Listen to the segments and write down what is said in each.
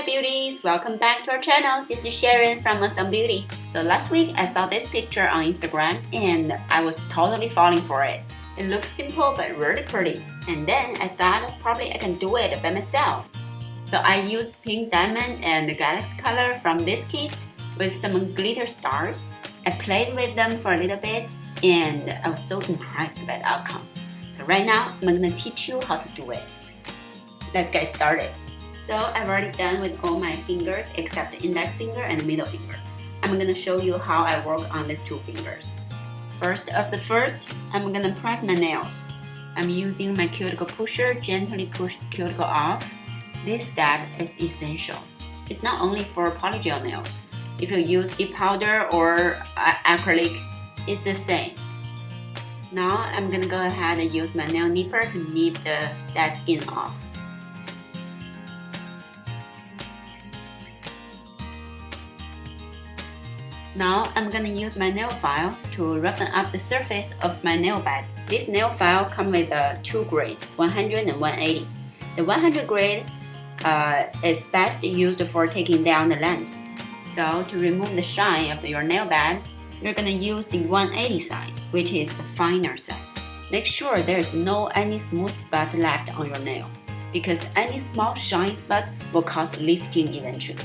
Hi beauties, welcome back to our channel. This is Sharon from Astound Beauty. So last week I saw this picture on Instagram and I was totally falling for it. It looks simple but really pretty. And then I thought probably I can do it by myself. So I used pink diamond and the galaxy color from this kit with some glitter stars. I played with them for a little bit and I was so impressed by the outcome. So right now I'm going to teach you how to do it. Let's get started. So I've already done with all my fingers except the index finger and the middle finger. I'm going to show you how I work on these two fingers. First, I'm going to prep my nails. I'm using my cuticle pusher, gently push the cuticle off. This step is essential. It's not only for PolyGel nails. If you use dip powder or acrylic, it's the same. Now I'm going to go ahead and use my nail nipper to nip the dead skin off. Now I'm going to use my nail file to roughen up the surface of my nail bed. This nail file comes with two grades, 100 and 180. The 100 grade is best used for taking down the length. So to remove the shine of your nail bed, you're going to use the 180 side, which is the finer side. Make sure there is no any smooth spot left on your nail, because any small shine spot will cause lifting eventually.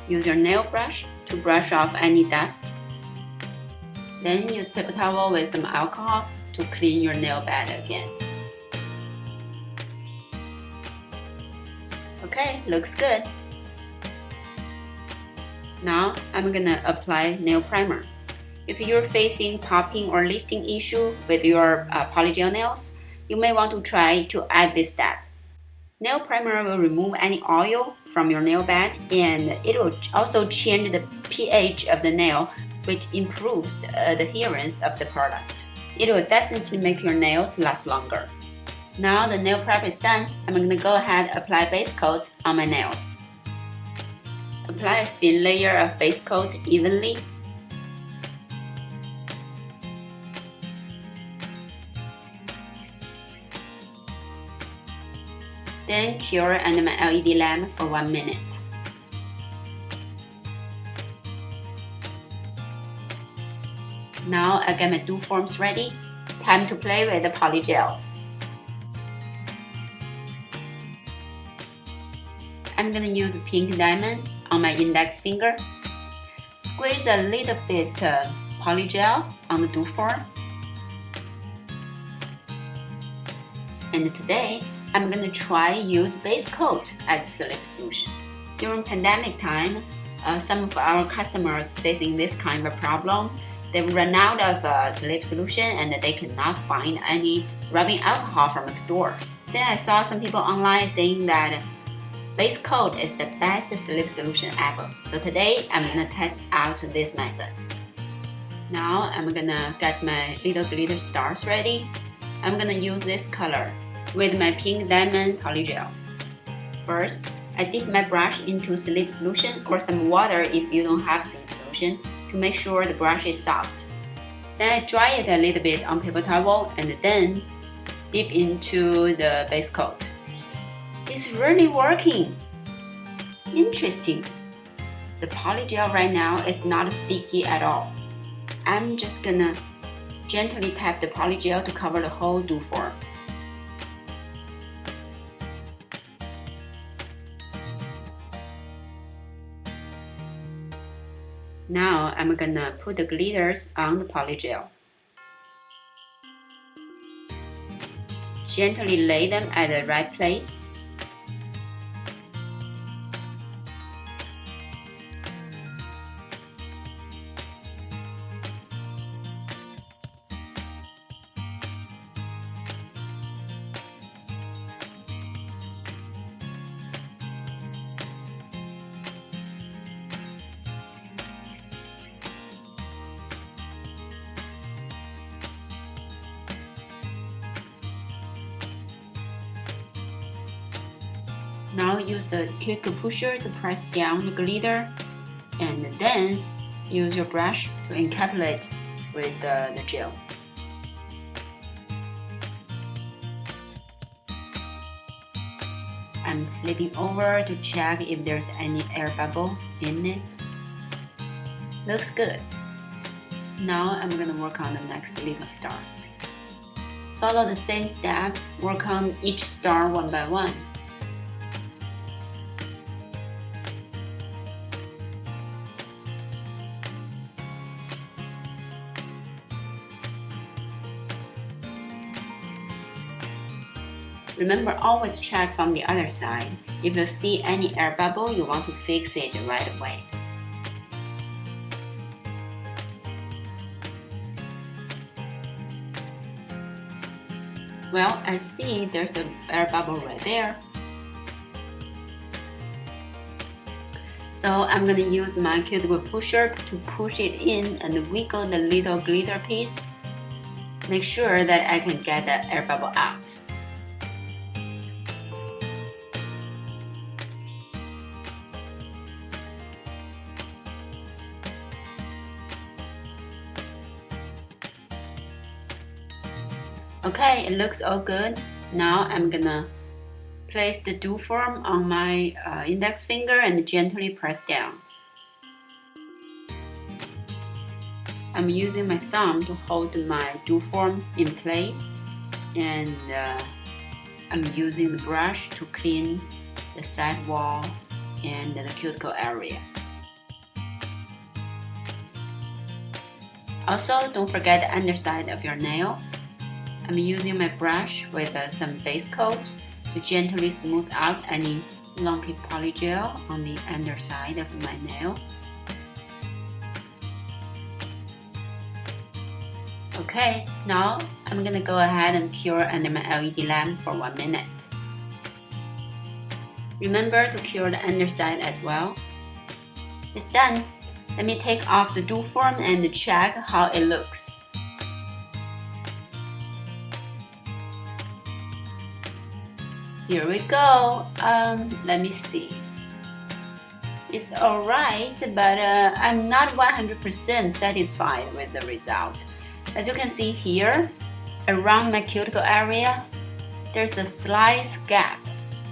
Use your nail brush to brush off any dust. Then use paper towel with some alcohol to clean your nail bed again. Okay, looks good. Now I'm gonna apply nail primer. If you're facing popping or lifting issue with your PolyGel nails, you may want to try to add this step. Nail primer will remove any oil from your nail bed and it will also change the pH of the nail, which improves the adherence of the product. It will definitely make your nails last longer. Now the nail prep is done, I'm going to go ahead and apply base coat on my nails. Apply a thin layer of base coat evenly. Then cure under my LED lamp for 1 minute. Now I got my dew forms ready. Time to play with the PolyGels. I'm gonna use pink diamond on my index finger. Squeeze a little bit PolyGel on the dew form. And today, I'm going to try use base coat as slip solution. During pandemic time, some of our customers facing this kind of problem, they run out of slip solution and they cannot find any rubbing alcohol from a store. Then I saw some people online saying that base coat is the best slip solution ever. So today I'm going to test out this method. Now I'm going to get my little glitter stars ready. I'm going to use this color with my pink diamond PolyGel. First, I dip my brush into slip solution or some water if you don't have slip solution to make sure the brush is soft. Then I dry it a little bit on paper towel and then dip into the base coat. It's really working! Interesting! The PolyGel right now is not sticky at all. I'm just gonna gently tap the PolyGel to cover the whole dew form. Now I'm gonna put the glitters on the PolyGel. Gently lay them at the right place. Now use the cuticle pusher to press down the glitter and then use your brush to encapsulate with the gel. I'm flipping over to check if there's any air bubble in it. Looks good. Now I'm gonna work on the next little star. Follow the same step, work on each star one by one. Remember, always check from the other side. If you see any air bubble, you want to fix it right away. Well, I see there's an air bubble right there. So I'm going to use my cuticle pusher to push it in and wiggle the little glitter piece. Make sure that I can get the air bubble out. Okay, it looks all good. Now I'm gonna place the dough form on my index finger and gently press down. I'm using my thumb to hold my dough form in place, and I'm using the brush to clean the side wall and the cuticle area. Also, don't forget the underside of your nail. I'm using my brush with some base coat to gently smooth out any lumpy polygel on the underside of my nail. Okay, now I'm gonna go ahead and cure under my LED lamp for 1 minute. Remember to cure the underside as well. It's done. Let me take off the dough form and check how it looks. Here we go. Let me see. It's alright, but I'm not 100% satisfied with the result. As you can see here, around my cuticle area, there's a slight gap.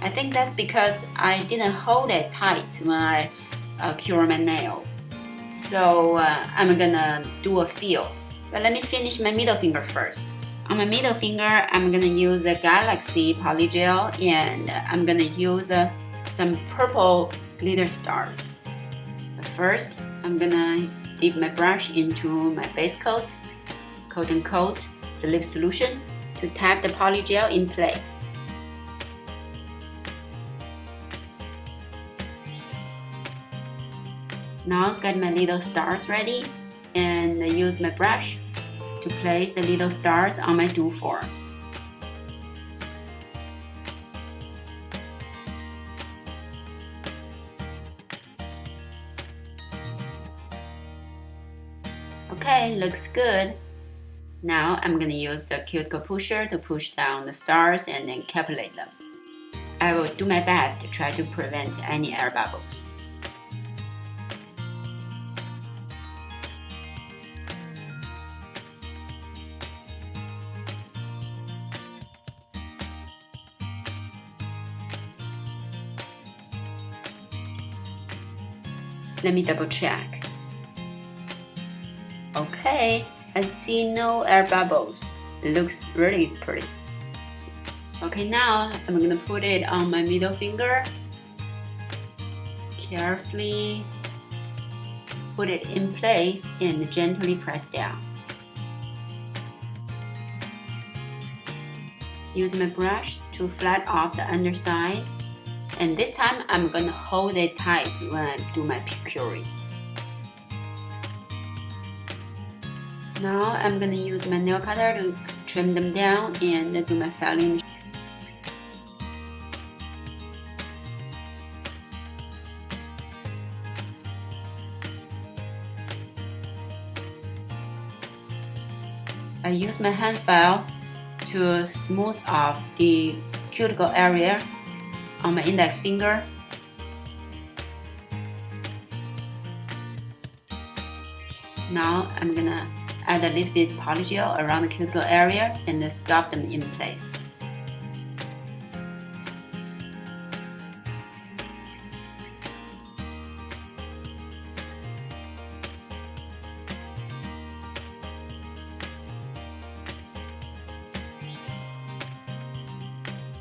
I think that's because I didn't hold it tight when I cure my nail. So I'm gonna do a feel. But let me finish my middle finger first. On my middle finger, I'm gonna use a Galaxy PolyGel, and I'm gonna use some purple glitter stars. But first, I'm gonna dip my brush into my base coat, and coat slip solution to tap the PolyGel in place. Now get my little stars ready, and use my brush to place the little stars on my dough form. Okay, looks good. Now I'm gonna use the cuticle pusher to push down the stars and encapsulate them. I will do my best to try to prevent any air bubbles. Let me double check. Okay, I see no air bubbles. It looks really pretty. Okay, now I'm gonna put it on my middle finger. Carefully put it in place and gently press down. Use my brush to flat off the underside. And this time, I'm gonna hold it tight when I do my curing. Now I'm gonna use my nail cutter to trim them down and do my filing. I use my hand file to smooth off the cuticle area on my index finger. Now I'm gonna add a little bit PolyGel around the cuticle area and then stop them in place.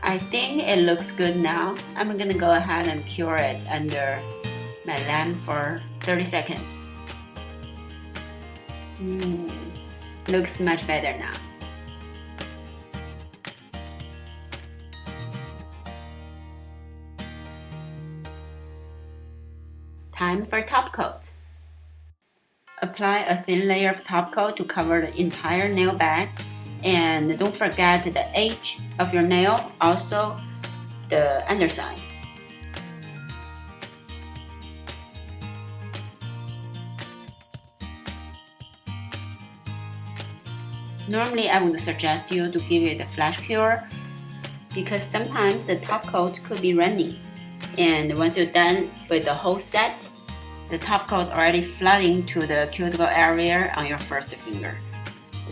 I think it looks good now. I'm gonna go ahead and cure it under my lamp for 30 seconds. Looks much better now. Time for top coat. Apply a thin layer of top coat to cover the entire nail bed. And don't forget the edge of your nail, also the underside. Normally, I would suggest you to give it a flash cure because sometimes the top coat could be running. And once you're done with the whole set, the top coat already flooding to the cuticle area on your first finger.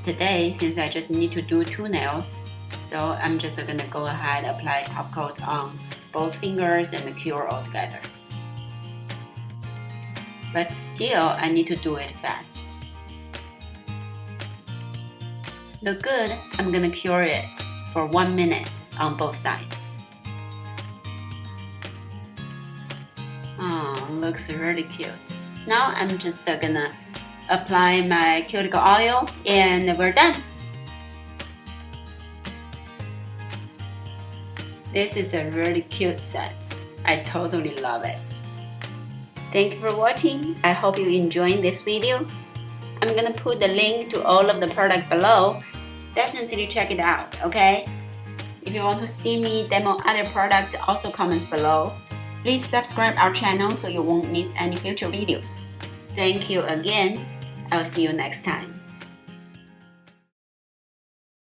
Today, since I just need to do 2 nails, so I'm just gonna go ahead and apply top coat on both fingers and cure all together. But still, I need to do it fast. Look good, I'm gonna cure it for 1 minute on both sides. Oh, looks really cute. Now I'm just gonna apply my cuticle oil and we're done. This is a really cute set. I totally love it. Thank you for watching. I hope you enjoyed this video. I'm gonna put the link to all of the product below. Definitely check it out, okay? If you want to see me demo other product, also comments below. Please subscribe our channel so you won't miss any future videos. Thank you again. I'll see you next time.